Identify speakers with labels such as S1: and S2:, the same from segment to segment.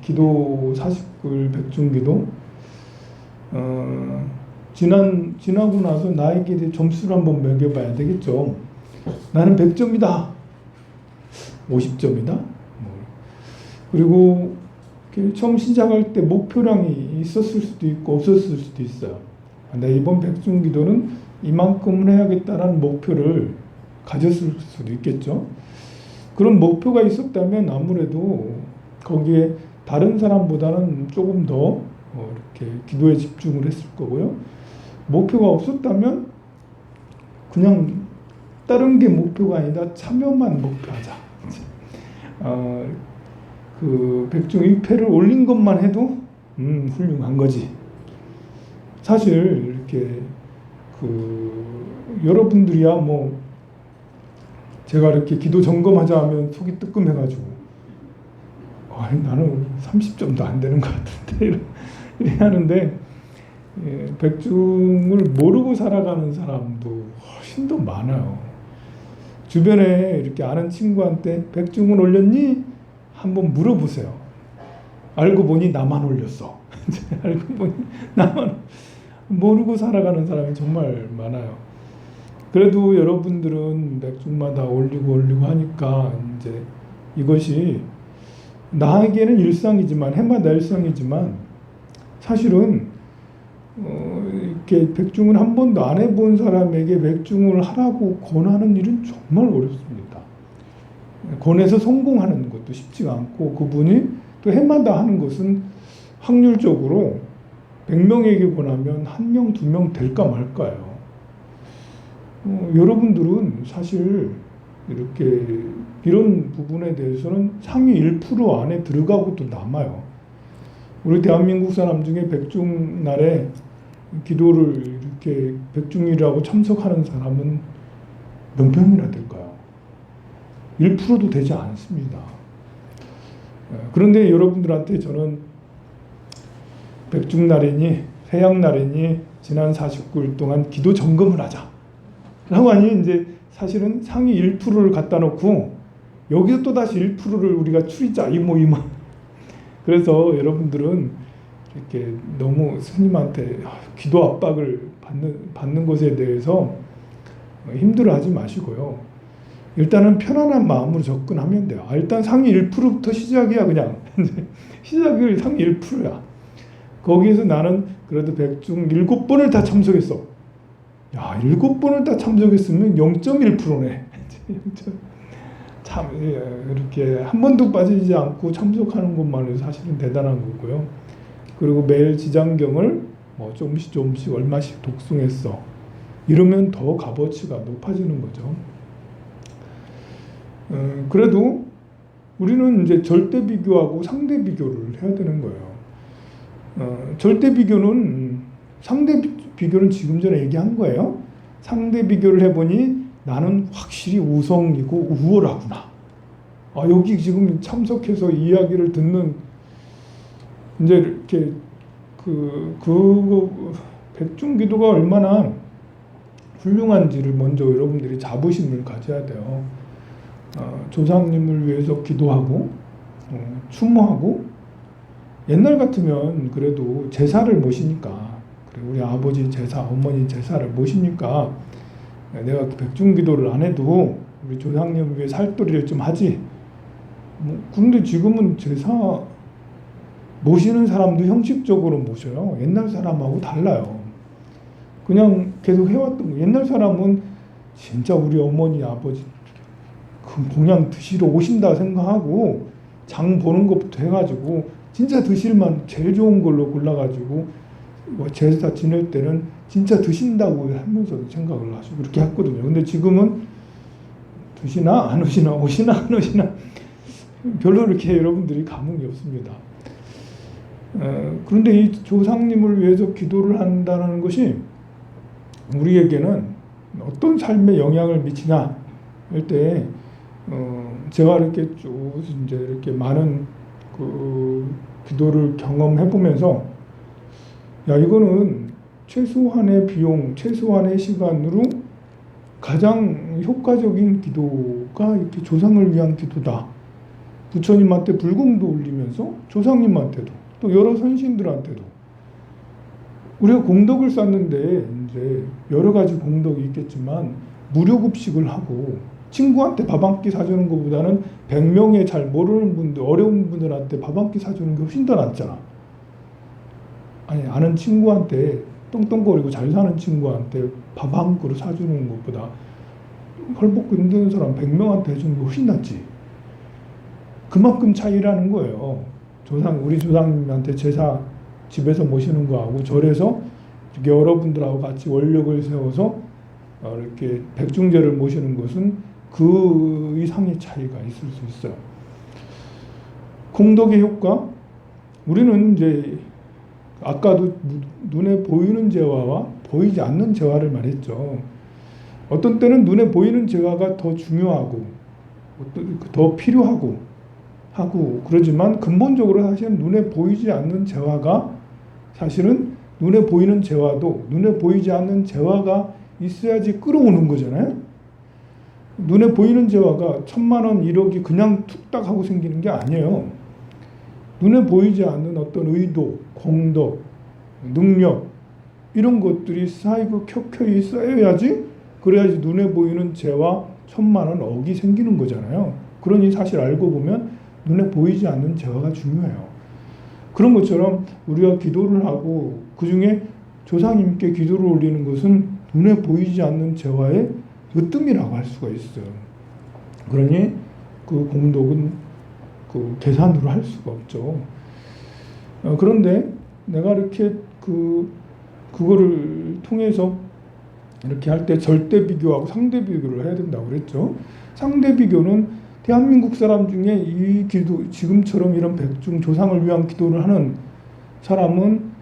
S1: 기도 40글 백중기도 지나고 나서 나에게 점수를 한번 매겨봐야 되겠죠. 나는 100점이다. 50점이다. 그리고 처음 시작할 때 목표량이 있었을 수도 있고 없었을 수도 있어요. 근데 이번 백중기도는 이만큼은 해야겠다라는 목표를 가졌을 수도 있겠죠. 그런 목표가 있었다면 아무래도 거기에 다른 사람보다는 조금 더 이렇게 기도에 집중을 했을 거고요. 목표가 없었다면 그냥 다른 게 목표가 아니다 참여만 목표하자. 그 백중 1패를 올린 것만 해도 훌륭한 거지. 사실 이렇게 여러분들이야 뭐 제가 이렇게 기도 점검하자 하면 속이 뜨끔해가지고 아니 나는 30점도 안 되는 것 같은데 이래 하는데 백중을 모르고 살아가는 사람도 훨씬 더 많아요. 주변에 이렇게 아는 친구한테 백중을 올렸니? 한번 물어보세요. 알고 보니 나만 올렸어. 알고 보니 나만 모르고 살아가는 사람이 정말 많아요. 그래도 여러분들은 백중마다 올리고 하니까 이제 이것이 나에게는 일상이지만 해마다 일상이지만 사실은 이렇게 백중을 한 번도 안 해본 사람에게 백중을 하라고 권하는 일은 정말 어렵습니다. 권해서 성공하는 것도 쉽지가 않고 그분이 또 해마다 하는 것은 확률적으로 100명에게 권하면 1명, 2명 될까 말까요. 여러분들은 사실 이렇게 이런 부분에 대해서는 상위 1% 안에 들어가고 또 남아요. 우리 대한민국 사람 중에 백중날에 기도를 이렇게 백중이라고 참석하는 사람은 몇 명이나 될까요? 1%도 되지 않습니다. 그런데 여러분들한테 저는 백중날이니 세양날이니 지난 49일 동안 기도 점검을 하자 라고 하니 이제 사실은 상위 1%를 갖다 놓고 여기서 또 다시 1%를 우리가 추리자 이모 그래서 여러분들은 이렇게 너무 스님한테 기도 압박을 받는 것에 대해서 힘들어하지 마시고요. 일단은 편안한 마음으로 접근하면 돼요. 일단 상위 1%부터 시작이야 그냥. 시작이 상위 1%야. 거기에서 나는 그래도 백중 7번을 다 참석했어. 야 7번을 다 참석했으면 0.1%네. 참 이렇게 한 번도 빠지지 않고 참석하는 것만으로 사실은 대단한 거고요. 그리고 매일 지장경을 뭐 조금씩 얼마씩 독송했어. 이러면 더 값어치가 높아지는 거죠. 그래도 우리는 이제 절대 비교하고 상대 비교를 해야 되는 거예요. 절대 비교는 상대 비교는 지금 전에 얘기한 거예요. 상대 비교를 해보니 나는 확실히 우성이고 우월하구나. 여기 지금 참석해서 이야기를 듣는 이제 이렇게 백중기도가 얼마나 훌륭한지를 먼저 여러분들이 자부심을 가져야 돼요. 조상님을 위해서 기도하고 추모하고 옛날 같으면 그래도 제사를 모시니까 우리 아버지 제사, 어머니 제사를 모시니까 내가 백중기도를 안 해도 우리 조상님을 위해 살도리를 좀 하지. 근데 지금은 제사 모시는 사람도 형식적으로 모셔요. 옛날 사람하고 달라요. 그냥 계속 해왔던 거. 옛날 사람은 진짜 우리 어머니, 아버지 그 공양 드시러 오신다 생각하고 장 보는 것부터 해가지고 진짜 드실만 제일 좋은 걸로 골라가지고 제사 지낼 때는 진짜 드신다고 하면서 생각을 하시고 그렇게 했거든요. 근데 지금은 드시나 안 오시나 오시나 안 오시나 별로 이렇게 여러분들이 감흥이 없습니다. 그런데 이 조상님을 위해서 기도를 한다는 것이 우리에게는 어떤 삶에 영향을 미치냐 할 때 제가 이렇게 쭉 이제 이렇게 많은 기도를 경험해 보면서 야 이거는 최소한의 비용, 최소한의 시간으로 가장 효과적인 기도가 이렇게 조상을 위한 기도다. 부처님한테 불공도 올리면서 조상님한테도 또 여러 선신들한테도 우리가 공덕을 쌓는데 이제 여러 가지 공덕이 있겠지만 무료급식을 하고 친구한테 밥 한 끼 사주는 것보다는 100명의 잘 모르는 분들, 어려운 분들한테 밥 한 끼 사주는 게 훨씬 더 낫잖아. 아니, 아는 친구한테, 떵떵거리고 잘 사는 친구한테 밥 한 그릇 사주는 것보다 헐벗고 힘든 사람 100명한테 해주는 게 훨씬 낫지. 그만큼 차이라는 거예요. 우리 조상님한테 제사 집에서 모시는 거하고 절에서 여러분들하고 같이 원력을 세워서 이렇게 백중제를 모시는 것은 그 이상의 차이가 있을 수 있어요. 공덕의 효과, 우리는 이제 아까도 눈에 보이는 재화와 보이지 않는 재화를 말했죠. 어떤 때는 눈에 보이는 재화가 더 중요하고 더 필요하고 그러지만 근본적으로 사실은 눈에 보이지 않는 재화가 사실은 눈에 보이는 재화도 눈에 보이지 않는 재화가 있어야지 끌어오는 거잖아요. 눈에 보이는 재화가 1000만 원, 1억이 그냥 툭딱 하고 생기는 게 아니에요. 눈에 보이지 않는 어떤 의도, 공덕, 능력 이런 것들이 쌓이고 켜켜이 쌓여야지 그래야지 눈에 보이는 재화 1000만 원, 억이 생기는 거잖아요. 그러니 사실 알고 보면 눈에 보이지 않는 재화가 중요해요. 그런 것처럼 우리가 기도를 하고 그 중에 조상님께 기도를 올리는 것은 눈에 보이지 않는 재화의 으뜸이라고 할 수가 있어요. 그러니 그 공덕은 그 계산으로 할 수가 없죠. 그런데 내가 이렇게 그거를 통해서 이렇게 할 때 절대 비교하고 상대 비교를 해야 된다고 그랬죠. 상대 비교는 대한민국 사람 중에 이 기도, 지금처럼 이런 백중 조상을 위한 기도를 하는 사람은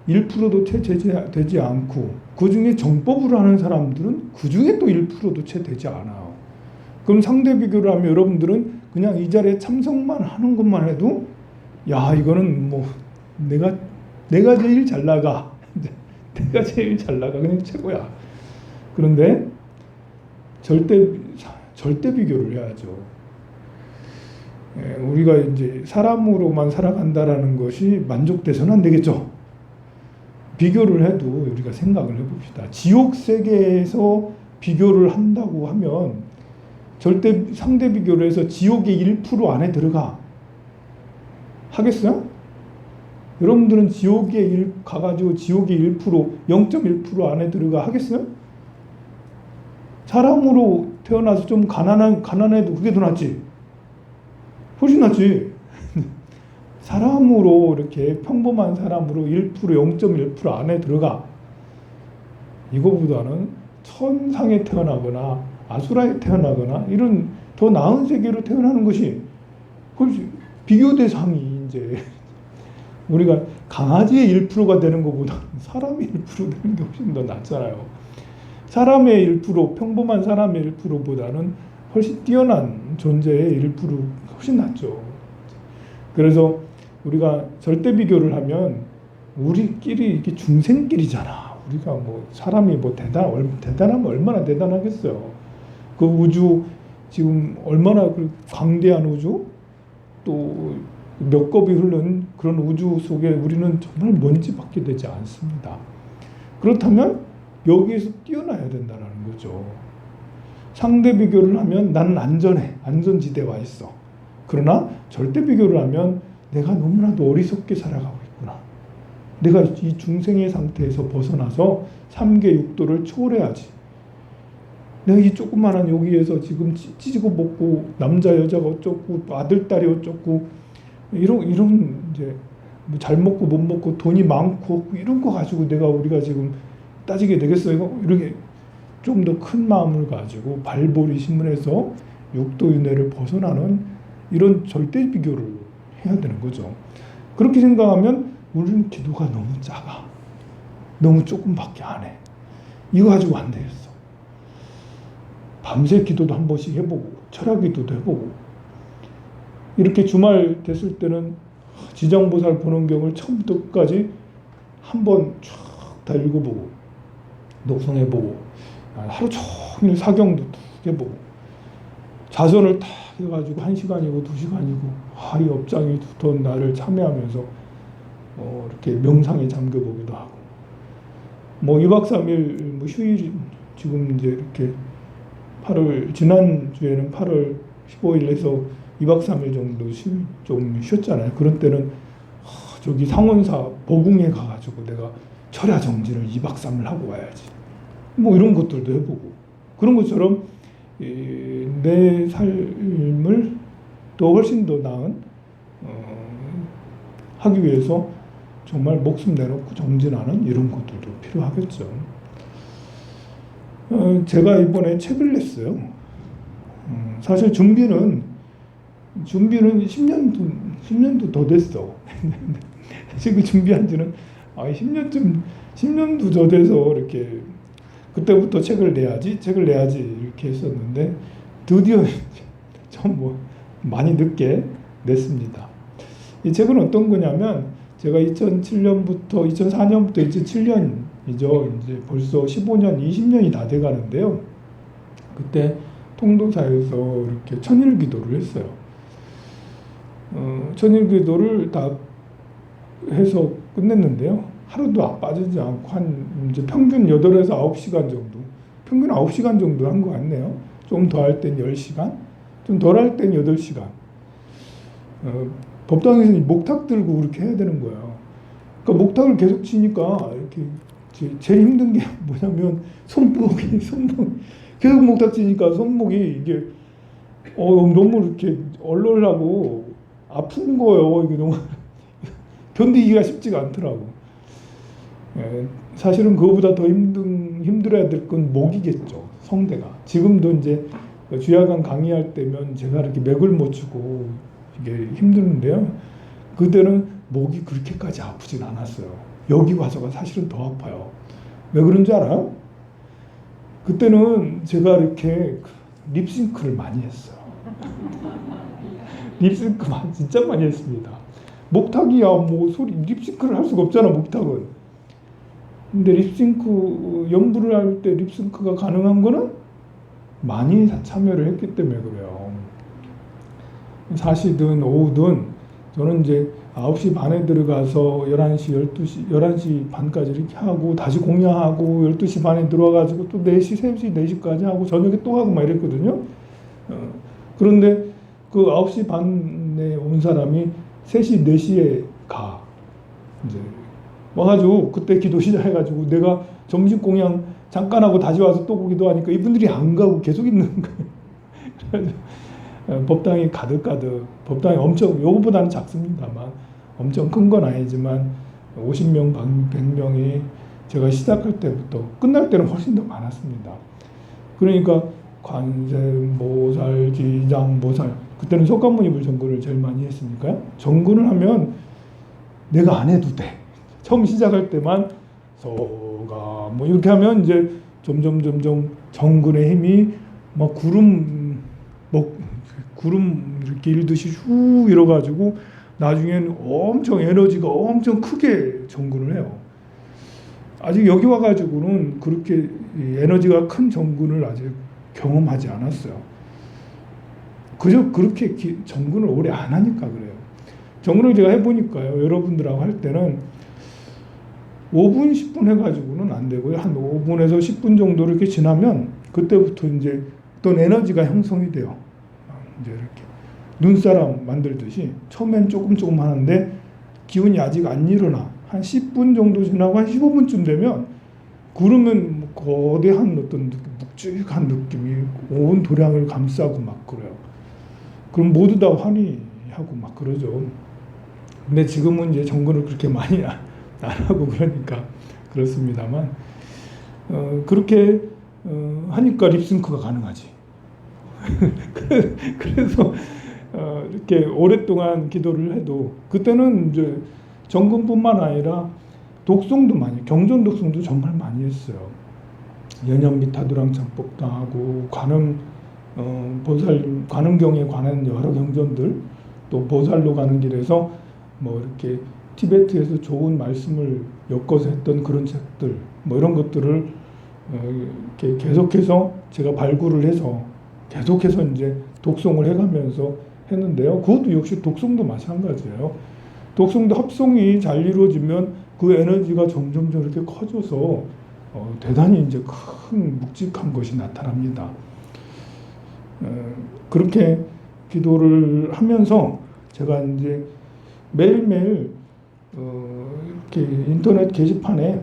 S1: 1%도 채 되지 않고 그 중에 정법으로 하는 사람들은 그 중에 또 1%도 채 되지 않아요. 그럼 상대 비교를 하면 여러분들은 그냥 이 자리에 참석만 하는 것만 해도 야, 이거는 뭐 내가 제일 잘 나가. 내가 제일 잘 나가. 그냥 최고야. 그런데 절대 비교를 해야죠. 우리가 이제 사람으로만 살아간다라는 것이 만족돼서는 안 되겠죠. 비교를 해도 우리가 생각을 해봅시다. 지옥 세계에서 비교를 한다고 하면 절대 상대 비교를 해서 지옥의 1% 안에 들어가 하겠어요? 여러분들은 지옥에 가가지고 지옥의 1%, 0.1% 안에 들어가 하겠어요? 사람으로 태어나서 좀 가난해도 그게 더 낫지. 훨씬 낫지. 사람으로 이렇게 평범한 사람으로 1%, 0.1% 안에 들어가. 이거보다는 천상에 태어나거나 아수라에 태어나거나 이런 더 나은 세계로 태어나는 것이 비교 대상이 이제 우리가 강아지의 1%가 되는 것보다 사람의 1% 되는 게 훨씬 더 낫잖아요. 사람의 1%, 평범한 사람의 1%보다는 훨씬 뛰어난 존재의 1% 훨씬 낫죠. 그래서 우리가 절대 비교를 하면 우리끼리 이게 중생끼리잖아. 우리가 뭐 사람이 뭐 대단하면 얼마나 대단하겠어요. 그 우주 지금 얼마나 그 광대한 우주 또 몇 겁이 흐른 그런 우주 속에 우리는 정말 먼지밖에 되지 않습니다. 그렇다면 여기에서 뛰어나야 된다는 거죠. 상대 비교를 하면 나는 안전해. 안전지대에 와 있어. 그러나 절대 비교를 하면 내가 너무나도 어리석게 살아가고 있구나. 내가 이 중생의 상태에서 벗어나서 3계 6도를 초월해야지. 내가 이 조그마한 여기에서 지금 찢고 먹고 남자 여자가 어쩌고 아들 딸이 어쩌고 이런 이제 뭐 잘 먹고 못 먹고 돈이 많고 이런 거 가지고 우리가 지금 따지게 되겠어요? 이렇게 좀 더 큰 마음을 가지고 발볼이 신문에서 6도 이내를 벗어나는 이런 절대 비교를 해야 되는 거죠. 그렇게 생각하면 우리는 기도가 너무 작아. 너무 조금밖에 안 해. 이거 가지고 안 되겠어. 밤새 기도도 한 번씩 해보고 철학 기도도 해보고 이렇게 주말 됐을 때는 지장보살 보는 경을 처음부터 끝까지 한번 쫙 다 읽어보고 독송해보고 하루 종일 사경도 쭉 해보고 자선을 딱 해가지고 1시간이고 2시간이고 이 업장이 두터운 날을 참여하면서 이렇게 명상에 잠겨보기도 하고, 뭐 2박 3일 뭐 휴일, 지금 이제 이렇게 지난주에는 8월 15일에서 2박 3일 정도 좀 쉬었잖아요. 그런 때는 저기 상원사 보궁에 가가지고 내가 철야 정진을 2박 3일 하고 와야지, 뭐 이런 것들도 해보고, 그런 것처럼 내 삶을 더 훨씬 더 나은 하기 위해서 정말 목숨 내놓고 정진하는 이런 것들도 필요하겠죠. 제가 이번에 책을 냈어요. 사실 준비는 10년도 더 됐어. 사실 그 준비한 지는 10년도 더 돼서 이렇게 그때부터 책을 내야지 이렇게 했었는데, 드디어 좀 뭐 많이 늦게 냈습니다. 이 책은 어떤 거냐면, 제가 2004년부터 2007년이죠. 이제 벌써 15년, 20년이 다 돼가는데요. 그때 통도사에서 이렇게 천일기도를 했어요. 천일기도를 다 해서 끝냈는데요. 하루도 빠지지 않고 이제 평균 8에서 9시간 정도, 평균 9시간 정도 한 것 같네요. 좀 더 할 땐 10시간, 좀 덜 할 땐 8시간. 법당에서는 목탁 들고 그렇게 해야 되는 거예요. 그러니까 목탁을 계속 치니까 이렇게 제일 힘든 게 뭐냐면 손목 계속 목탁 치니까 손목이 이게 너무 이렇게 얼얼하고 아픈 거예요. 이게 너무 견디기가 쉽지가 않더라고. 사실은 그거보다 더 힘들어야 될 건 목이겠죠. 성대가. 지금도 이제 주야간 강의할 때면 제가 이렇게 맥을 못 추고 이게 힘드는데요. 그때는 목이 그렇게까지 아프진 않았어요. 여기 와서가 사실은 더 아파요. 왜 그런 줄 알아요? 그때는 제가 이렇게 립싱크를 많이 했어요. 립싱크 진짜 많이 했습니다. 목탁이야 뭐 립싱크를 할 수가 없잖아, 목탁은. 근데 립싱크 연부를 할 때 립싱크가 가능한 거는 많이 참여를 했기 때문에 그래요. 4시든 오후든 저는 이제 9시 반에 들어가서 11시 반까지 이렇게 하고, 다시 공양하고 12시 반에 들어와가지고 또 4시, 3시, 4시까지 하고 저녁에 또 하고 막 이랬거든요. 그런데 그 9시 반에 온 사람이 3시, 4시에 가. 이제 와가지고 그때 기도 시작해가지고 내가 점심 공양 잠깐 하고 다시 와서 또 기도하니까 이분들이 안 가고 계속 있는 거예요. 법당이 가득가득, 법당이 엄청, 요거보다는 작습니다만 엄청 큰 건 아니지만 50명, 100명이 제가 시작할 때부터 끝날 때는 훨씬 더 많았습니다. 그러니까 관세, 모살, 기장, 모살, 그때는 속간무니불 정근을 제일 많이 했으니까요. 정근을 하면 내가 안 해도 돼. 처음 시작할 때만 소가 뭐 이렇게 하면 이제 점점 정근의 힘이 막 구름 이렇게 일듯이 쭉 일어가지고 나중에는 엄청 에너지가 엄청 크게 정근을 해요. 아직 여기 와가지고는 그렇게 에너지가 큰 정근을 아직 경험하지 않았어요. 그저 그렇게 정근을 오래 안 하니까 그래요. 정근을 제가 해보니까요, 여러분들하고 할 때는 5분, 10분 해가지고는 안 되고요. 한 5분에서 10분 정도 이렇게 지나면 그때부터 이제 어떤 에너지가 형성이 돼요. 이제 이렇게 눈사람 만들듯이 처음엔 조금 하는데 기운이 아직 안 일어나. 한 10분 정도 지나고 한 15분쯤 되면 그러면 거대한 어떤 묵직한 느낌이 온 도량을 감싸고 막 그래요. 그럼 모두 다 환희하고 막 그러죠. 근데 지금은 이제 정근을 그렇게 많이 안 하고 그러니까 그렇습니다만, 그렇게 하니까 립싱크가 가능하지. 그래서 이렇게 오랫동안 기도를 해도 그때는 이제 정근뿐만 아니라 독송도 많이, 경전 독송도 정말 많이 했어요. 연현미타두랑창법도 하고 관음경에 관한 여러 경전들, 또 보살로 가는 길에서 뭐 이렇게 티베트에서 좋은 말씀을 엮어서 했던 그런 책들, 뭐 이런 것들을 이렇게 계속해서 제가 발굴을 해서 계속해서 이제 독송을 해가면서 했는데요. 그것도 역시 독송도 마찬가지예요. 독송도 합송이 잘 이루어지면 그 에너지가 점점 이렇게 커져서 대단히 이제 큰 묵직한 것이 나타납니다. 그렇게 기도를 하면서 제가 이제 매일매일 이렇게 인터넷 게시판에,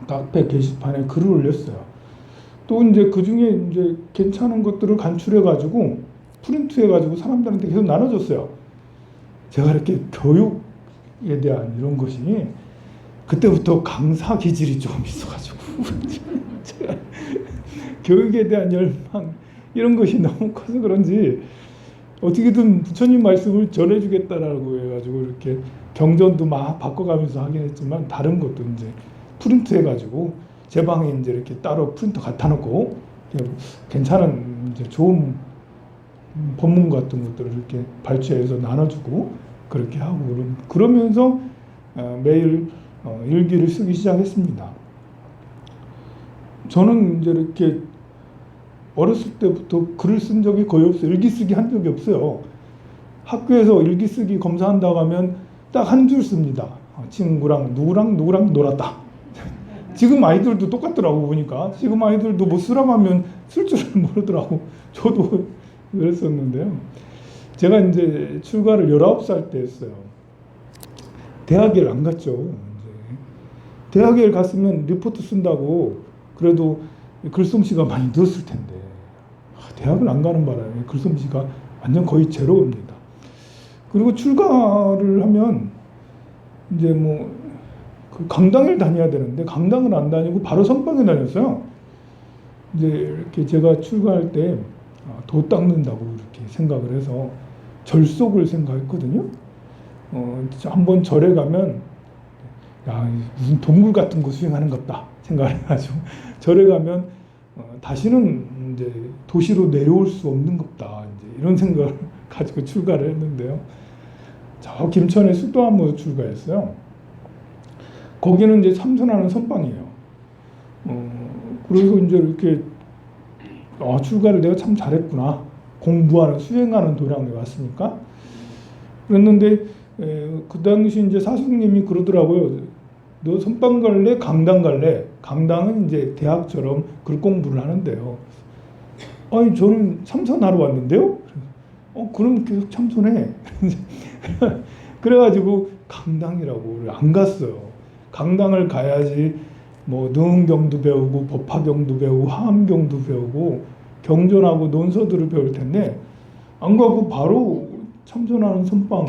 S1: 카페 게시판에 글을 올렸어요. 또 이제 그 중에 이제 괜찮은 것들을 간추려 가지고 프린트해 가지고 사람들한테 계속 나눠줬어요. 제가 이렇게 교육에 대한 이런 것이 그때부터 강사 기질이 좀 있어가지고 제가 교육에 대한 열망 이런 것이 너무 커서 그런지 어떻게든 부처님 말씀을 전해주겠다라고 해가지고 이렇게 경전도 막 바꿔가면서 하긴 했지만 다른 것도 이제 프린트해가지고 제 방에 이제 이렇게 따로 프린터 갖다 놓고 괜찮은 이제 좋은 법문 같은 것들을 이렇게 발췌해서 나눠주고 그렇게 하고 그러면서 매일 일기를 쓰기 시작했습니다. 저는 이제 이렇게 어렸을 때부터 글을 쓴 적이 거의 없어요. 일기 쓰기 한 적이 없어요. 학교에서 일기 쓰기 검사한다고 하면 딱 한 줄 씁니다. 친구랑 누구랑 놀았다. 지금 아이들도 똑같더라고 보니까. 지금 아이들도 뭐 쓰라고 하면 쓸 줄을 모르더라고. 저도 그랬었는데요. 제가 이제 출가를 19살 때 했어요. 대학을 안 갔죠. 이제. 대학에 갔으면 리포트 쓴다고 그래도 글솜씨가 많이 늘었을 텐데 대학을 안 가는 바람에 글솜씨가 완전 거의 제로입니다. 그리고 출가를 하면 이제 뭐 그 강당을 다녀야 되는데 강당을 안 다니고 바로 선방에 다녔어요. 이제 이렇게 제가 출가할 때 도 닦는다고 이렇게 생각을 해서 절속을 생각했거든요. 한번 절에 가면 야 무슨 동굴 같은 거 수행하는 것 같다 생각을 해가지고 절에 가면 다시는 이제 도시로 내려올 수 없는 것다 이제 이런 생각을 가지고 출가를 했는데요. 저 김천의 수도암으로 출가했어요. 거기는 이제 참선하는 선방이에요. 그래서 이제 이렇게 출가를 내가 참 잘했구나. 공부하는 수행하는 도량에 왔으니까. 그랬는데 그 당시 이제 사수님이 그러더라고요. 너 선방 갈래? 강당 갈래? 강당은 이제 대학처럼 글 공부를 하는데요. 아니 저는 참선하러 왔는데요. 그럼 계속 참선해. 그래가지고 강당이라고 안 갔어요. 강당을 가야지 뭐 능경도 배우고 법화경도 배우고 화엄경도 배우고 경전하고 논서들을 배울 텐데 안 가고 바로 참선하는 선방.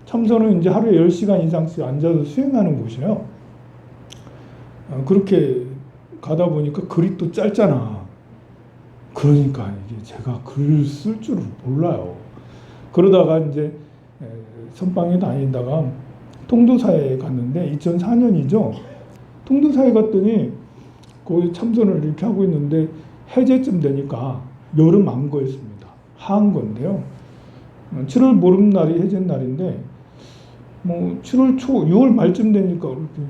S1: 참선은 이제 하루에 10시간 이상씩 앉아서 수행하는 곳이에요. 그렇게 가다 보니까 글이 또 짧잖아. 그러니까 이게 제가 글 쓸 줄을 몰라요. 그러다가 이제 선방에 다니다가 통도사에 갔는데 2004년이죠. 통도사에 갔더니 거기 참선을 이렇게 하고 있는데 해제쯤 되니까 여름 안거였습니다. 하한거인데요. 7월 보름날이 해제날인데 뭐 7월 초 6월 말쯤 되니까 이렇게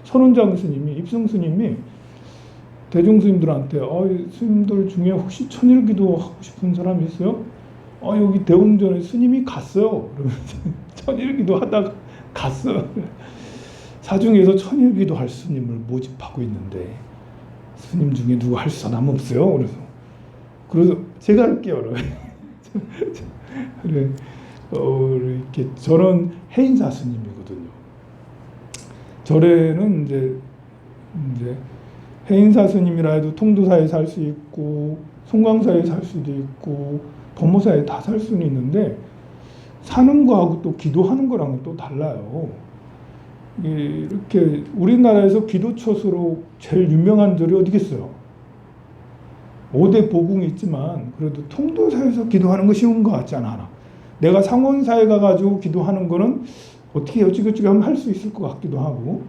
S1: 선원장 스님이 입성 스님이 대중 스님들한테 스님들 중에 혹시 천일기도 하고 싶은 사람이 있어요? 여기 대웅전에 스님이 갔어요. 그러면서 천일기도 하다가 갔어. 사중에서 천일기도 할 스님을 모집하고 있는데 스님 중에 누구 할 사람 없어요? 그래서 제가 할게요. 그래. 이렇게 저는 해인사 스님이거든요. 절에는 이제 해인사 스님이라 해도 통도사에 살 수 있고 송광사에 살 수도 있고 법모사에 다 살 수는 있는데 사는 거하고 또 기도하는 거랑은 또 달라요. 이렇게 우리나라에서 기도처수로 제일 유명한 절이 어디겠어요? 5대 보궁이 있지만 그래도 통도사에서 기도하는 거 쉬운 거 같지 않아. 내가 상원사에 가가지고 기도하는 거는 어떻게 어찌저찌 하면 할 수 있을 것 같기도 하고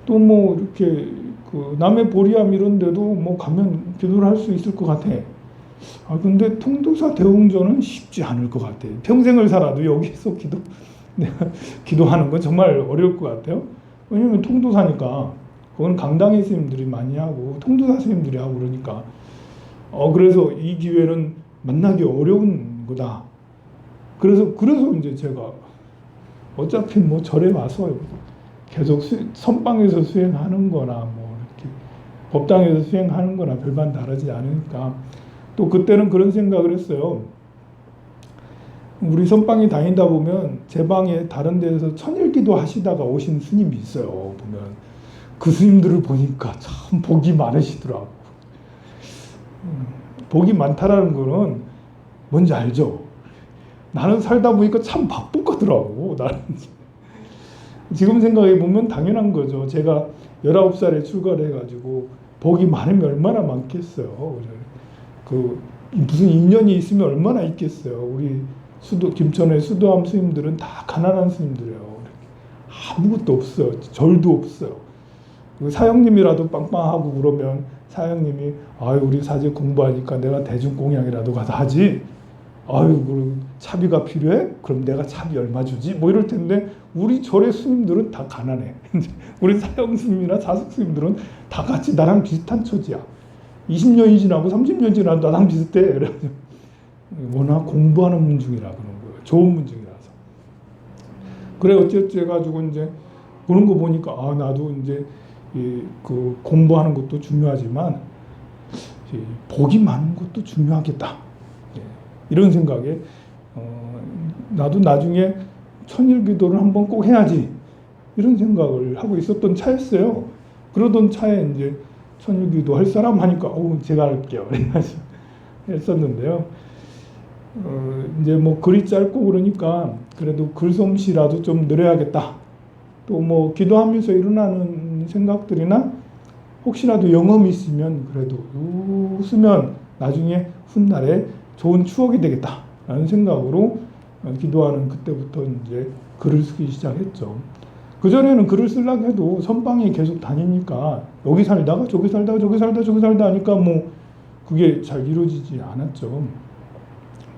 S1: 또 뭐 이렇게 그 남해 보리암 이런 데도 뭐 가면 기도를 할 수 있을 것 같아. 근데 통도사 대웅전은 쉽지 않을 것 같아. 평생을 살아도 여기서 내가 기도하는 건 정말 어려울 것 같아요. 왜냐면 통도사니까 그건 강당의 스님들이 많이 하고 통도사 스님들이 하고 그러니까 그래서 이 기회는 만나기 어려운 거다. 그래서 이제 제가 어차피 뭐 절에 와서 계속 선방에서 수행하는 거나 뭐 이렇게 법당에서 수행하는 거나 별반 다르지 않으니까 또 그때는 그런 생각을 했어요. 우리 선방에 다니다 보면 제 방에 다른 데에서 천일기도 하시다가 오신 스님이 있어요. 보면 그 스님들을 보니까 참 복이 많으시더라고. 복이 많다라는 거는 뭔지 알죠? 나는 살다 보니까 참 바쁘거더라고. 나는 지금 생각해 보면 당연한 거죠. 제가 19살에 출가를 해가지고 복이 많으면 얼마나 많겠어요. 그 무슨 인연이 있으면 얼마나 있겠어요. 우리 김천의 수도암 스님들은 다 가난한 스님들이에요. 아무것도 없어요. 절도 없어요. 사형님이라도 빵빵하고 그러면 사형님이 아유 우리 사제 공부하니까 내가 대중공양이라도 가서 하지. 아유 그럼 차비가 필요해? 그럼 내가 차비 얼마 주지? 뭐 이럴 텐데 우리 절의 스님들은 다 가난해. 우리 사형 스님이나 사숙 스님들은 다 같이 나랑 비슷한 처지야. 20년이 지나고 30년 지나도 나랑 비슷해. 그래가지고 워낙 공부하는 문중이라 그런 거예요. 좋은 문중이라서. 그래 어찌어찌 해가지고 이제 보는 거 보니까 나도 이제 그 공부하는 것도 중요하지만 복이 많은 것도 중요하겠다. 이런 생각에 나도 나중에 천일기도를 한번 꼭 해야지 이런 생각을 하고 있었던 차였어요. 그러던 차에 이제 천일기도 할 사람 하니까 제가 할게요. 그래가지고 했었는데요. 이제 뭐 글이 짧고 그러니까 그래도 글솜씨라도 좀 늘어야겠다. 또 뭐 기도하면서 일어나는 생각들이나 혹시라도 영험이 있으면 그래도 쓰면 나중에 훗날에 좋은 추억이 되겠다라는 생각으로 기도하는 그때부터 이제 글을 쓰기 시작했죠. 그전에는 글을 쓰려고 해도 선방에 계속 다니니까 여기 살다가 저기 살다가 저기 살다가 저기 살다 하니까 뭐 그게 잘 이루어지지 않았죠.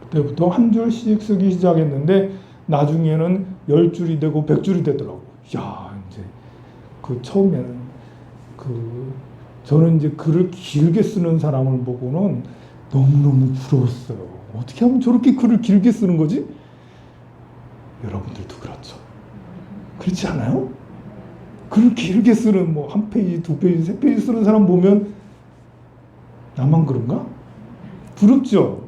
S1: 그때부터 한 줄씩 쓰기 시작했는데 나중에는 10줄이 되고 100줄이 되더라고. 야, 이제 그 처음에는 저는 이제 글을 길게 쓰는 사람을 보고는 너무너무 부러웠어요. 어떻게 하면 저렇게 글을 길게 쓰는 거지? 여러분들도 그렇죠. 그렇지 않아요? 글을 길게 쓰는 뭐 한 페이지, 두 페이지, 세 페이지 쓰는 사람 보면 나만 그런가? 부럽죠?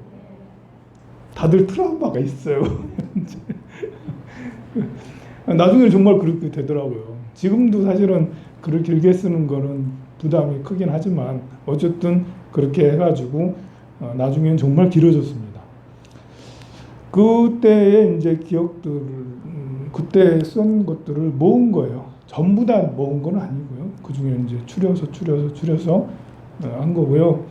S1: 다들 트라우마가 있어요. 나중에 정말 그렇게 되더라고요. 지금도 사실은 글을 길게 쓰는 거는 부담이 크긴 하지만 어쨌든 그렇게 해가지고 나중엔 정말 길어졌습니다. 그때의 이제 기억들을 그때 쓴 것들을 모은 거예요. 전부 다 모은 건 아니고요. 그 중에 이제 추려서 한 거고요.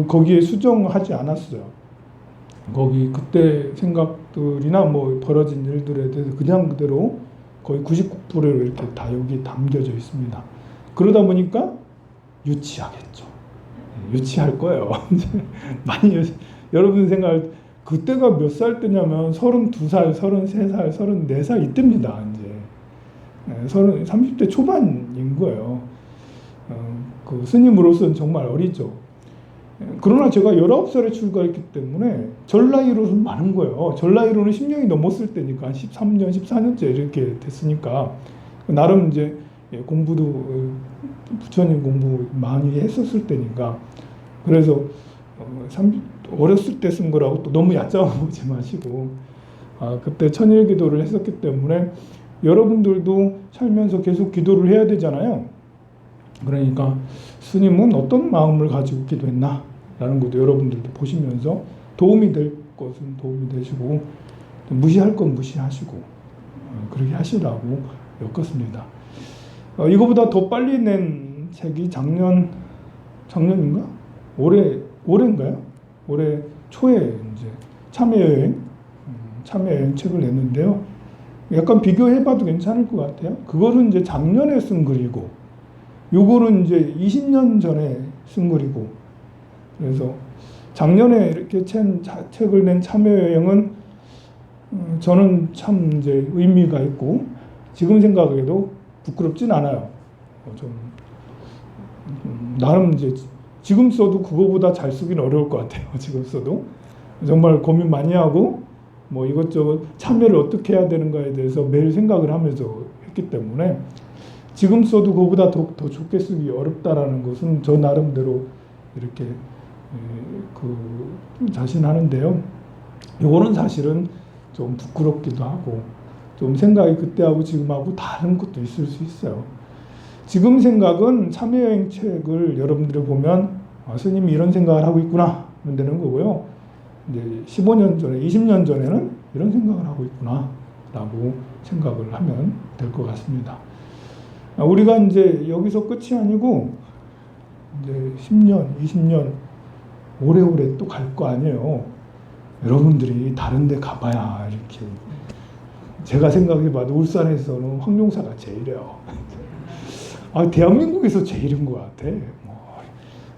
S1: 거기에 수정하지 않았어요. 거기 그때 생각들이나 뭐 벌어진 일들에 대해서 그냥 그대로 거의 99%를 이렇게 다 여기 담겨져 있습니다. 그러다 보니까 유치하겠죠. 유치할 거예요. 많이 여러분 생각 그때가 몇 살 때냐면 32살, 33살, 34살 이때입니다. 이제 30대 초반인 거예요. 그 스님으로서는 정말 어리죠. 그러나 제가 19살에 출가했기 때문에 절 나이로는 많은 거예요. 절 나이로는 10년이 넘었을 때니까 13년, 14년째 이렇게 됐으니까 나름 이제 공부도 부처님 공부 많이 했었을 때니까 그래서 어렸을 때 쓴 거라고 또 너무 얕잡아보지 마시고 그때 천일기도를 했었기 때문에 여러분들도 살면서 계속 기도를 해야 되잖아요. 그러니까 스님은 어떤 마음을 가지고 기도했나 라는 것도 여러분들도 보시면서 도움이 될 것은 도움이 되시고 무시할 건 무시하시고 그렇게 하시라고 엮었습니다. 이거보다 더 빨리 낸 책이 작년인가? 올해인가요? 올해 초에 이제 참여여행 책을 냈는데요. 약간 비교해봐도 괜찮을 것 같아요. 그거는 이제 작년에 쓴 글이고, 요거는 이제 20년 전에 쓴 글이고, 그래서 작년에 이렇게 책을 낸 참여여행은 저는 참 이제 의미가 있고, 지금 생각해도 부끄럽진 않아요. 좀 나름 이제 지금 써도 그거보다 잘 쓰기는 어려울 것 같아요. 지금 써도 정말 고민 많이 하고 뭐 이것저것 참여를 어떻게 해야 되는가에 대해서 매일 생각을 하면서 했기 때문에 지금 써도 그거보다 더 좋게 쓰기 어렵다라는 것은 저 나름대로 이렇게 자신하는데요. 이거는 사실은 좀 부끄럽기도 하고 좀 생각이 그때하고 지금하고 다른 것도 있을 수 있어요. 지금 생각은 참여여행 책을 여러분들이 보면 스님이 이런 생각을 하고 있구나 하면 되는 거고요. 이제 15년 전에, 20년 전에는 이런 생각을 하고 있구나 라고 생각을 하면 될 것 같습니다. 우리가 이제 여기서 끝이 아니고 이제 10년, 20년 오래오래 또 갈 거 아니에요. 여러분들이 다른 데 가봐야 이렇게 제가 생각해봐도 울산에서는 황룡사가 제일이에요. 대한민국에서 제일인 것 같아.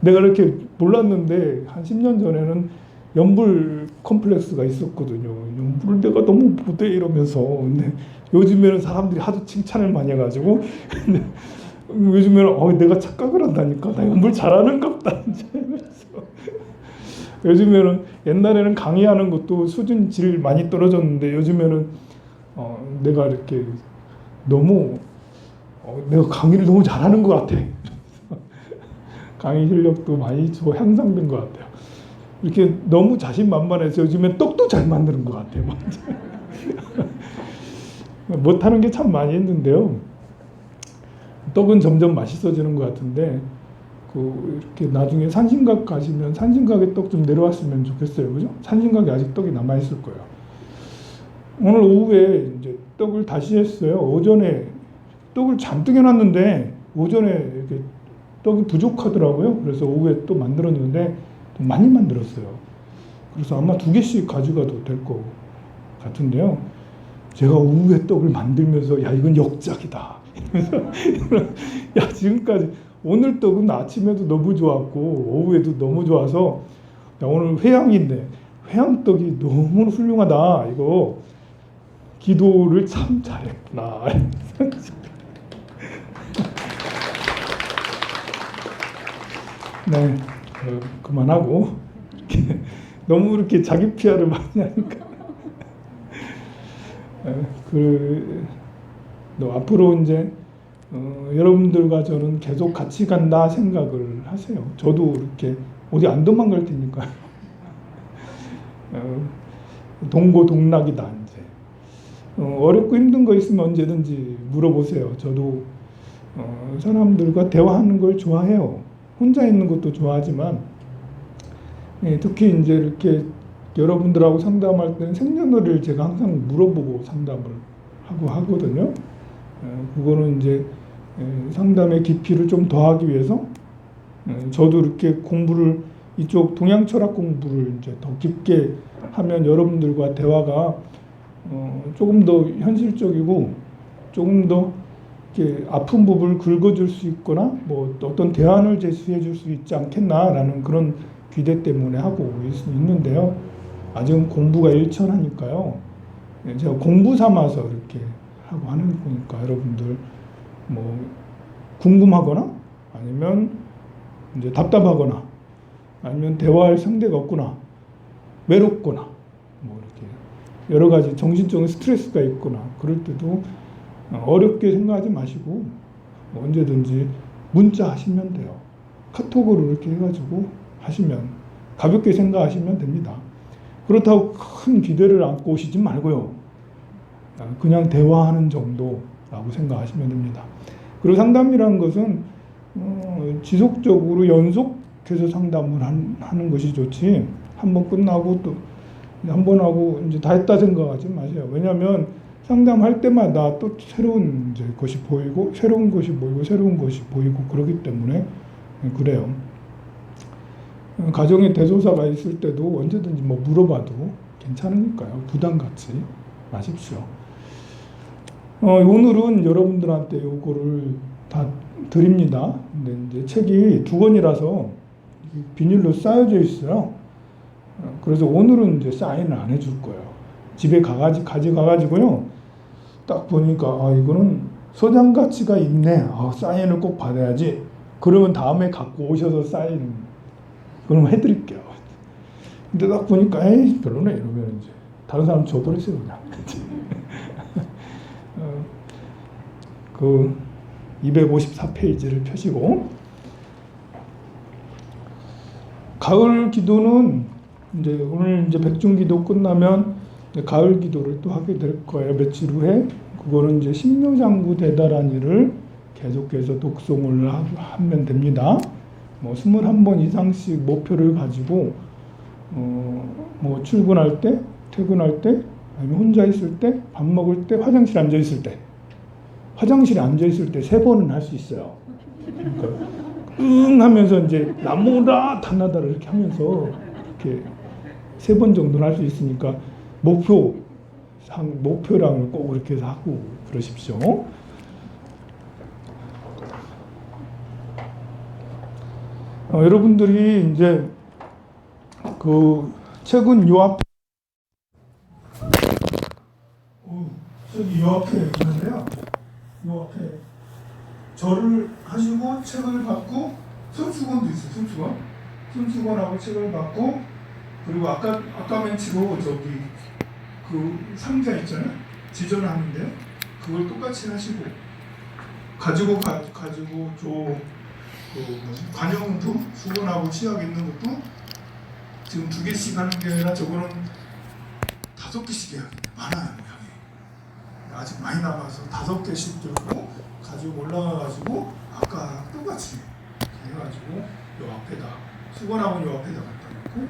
S1: 내가 이렇게 몰랐는데 한 10년 전에는 연불 컴플렉스가 있었거든요. 연불을 내가 너무 못해 이러면서. 근데 요즘에는 사람들이 하도 칭찬을 많이 해가지고 요즘에는 내가 착각을 한다니까. 나 연불 잘하는가 보다. 요즘에는 옛날에는 강의하는 것도 수준 질 많이 떨어졌는데 요즘에는 내가 이렇게 너무 내가 강의를 너무 잘하는 것 같아. 강의 실력도 많이 향상된 것 같아요. 이렇게 너무 자신만만해서 요즘에 떡도 잘 만드는 것 같아요. 못하는 게 참 많이 있는데요. 떡은 점점 맛있어지는 것 같은데 이렇게 나중에 산신각 가시면 산신각의 떡 좀 내려왔으면 좋겠어요. 그죠? 산신각에 아직 떡이 남아있을 거예요. 오늘 오후에 이제 떡을 다시 했어요. 오전에 떡을 잔뜩 해놨는데 오전에 이렇게 떡이 부족하더라고요. 그래서 오후에 또 만들었는데 좀 많이 만들었어요. 그래서 아마 2개씩 가져가도 될 것 같은데요. 제가 오후에 떡을 만들면서 야 이건 역작이다. 야 지금까지 오늘 떡은 아침에도 너무 좋았고 오후에도 너무 좋아서 야 오늘 회양인데 회양떡이 너무 훌륭하다. 이거 기도를 참 잘했구나. 네, 그만하고 너무 이렇게 자기 PR을 많이 하니까 앞으로 이제 여러분들과 저는 계속 같이 간다 생각을 하세요. 저도 이렇게 어디 안 도망갈 테니까요. 동고동락이다 이제. 어렵고 힘든 거 있으면 언제든지 물어보세요. 저도 사람들과 대화하는 걸 좋아해요. 혼자 있는 것도 좋아하지만 특히 이제 이렇게 여러분들하고 상담할 때는 생년월일을 제가 항상 물어보고 상담을 하고 하거든요. 그거는 이제 상담의 깊이를 좀 더하기 위해서 저도 이렇게 공부를 이쪽 동양 철학 공부를 이제 더 깊게 하면 여러분들과 대화가 조금 더 현실적이고 조금 더 이렇게 아픈 부분을 긁어줄 수 있거나 뭐 어떤 대안을 제시해 줄 수 있지 않겠나라는 그런 기대 때문에 하고 있는데요. 아직은 공부가 일천하니까요. 제가 공부 삼아서 이렇게 하고 하는 거니까 여러분들 뭐 궁금하거나 아니면 이제 답답하거나 아니면 대화할 상대가 없거나 외롭거나 뭐 이렇게 여러 가지 정신적인 스트레스가 있거나 그럴 때도 어렵게 생각하지 마시고 언제든지 문자 하시면 돼요. 카톡으로 이렇게 해가지고 하시면 가볍게 생각하시면 됩니다. 그렇다고 큰 기대를 안고 오시지 말고요. 그냥 대화하는 정도라고 생각하시면 됩니다. 그리고 상담이라는 것은 지속적으로 연속해서 상담을 하는 것이 좋지 한 번 끝나고 또 한 번 하고 이제 다 했다 생각하지 마세요. 왜냐하면 상담할 때마다 또 새로운 이제 것이 보이고 새로운 것이 보이고 새로운 것이 보이고 그러기 때문에 그래요. 가정에 대소사가 있을 때도 언제든지 뭐 물어봐도 괜찮으니까요. 부담 갖지 마십시오. 오늘은 여러분들한테 요거를 다 드립니다. 근데 이제 책이 2권이라서 비닐로 쌓여져 있어요. 그래서 오늘은 이제 사인을 안 해줄 거예요. 집에 가져가가지고요. 딱 보니까 이거는 소장 가치가 있네. 사인을 꼭 받아야지. 그러면 다음에 갖고 오셔서 사인 그럼 해드릴게요. 근데 딱 보니까 에이 별로네 이러면 이제 다른 사람 줘버렸어요 그냥. 그 254페이지를 펴시고 가을 기도는 이제 오늘 이제 백중기도 끝나면 가을 기도를 또 하게 될 거예요. 며칠 후에 그거는 이제 신묘장구 대다라니를 계속해서 독송을 하면 됩니다. 뭐 21번 이상씩 목표를 가지고 뭐 출근할 때, 퇴근할 때, 아니면 혼자 있을 때, 밥 먹을 때, 화장실에 앉아 있을 때, 화장실에 앉아 있을 때 3번은 할 수 있어요. 그러니까 응 하면서 이제 나무라 단나다를 이렇게 하면서 이렇게 3번 정도는 할 수 있으니까 목표량을 꼭 그렇게 해서 하고 그러십시오. 여러분들이 이제 그 책은 요 앞에 저기 요 앞에 있는데요. 요 앞에 절을 하시고 책을 받고 손수건도 있어요. 손수건하고 책을 받고 그리고 아까 멘치로 저기 그 상자 있잖아요. 지전을 하는데 그걸 똑같이 하시고 가지고 관용도 수건하고 치약 있는 것도 지금 2개씩 하는 게 아니라 저거는 5개씩 해야 돼요. 많아요, 양이. 아직 많이 남아서 5개씩 들고 가지고 올라가가지고 아까 똑같이 해가지고 요 앞에다 수건하고 요 앞에다 갖다 놓고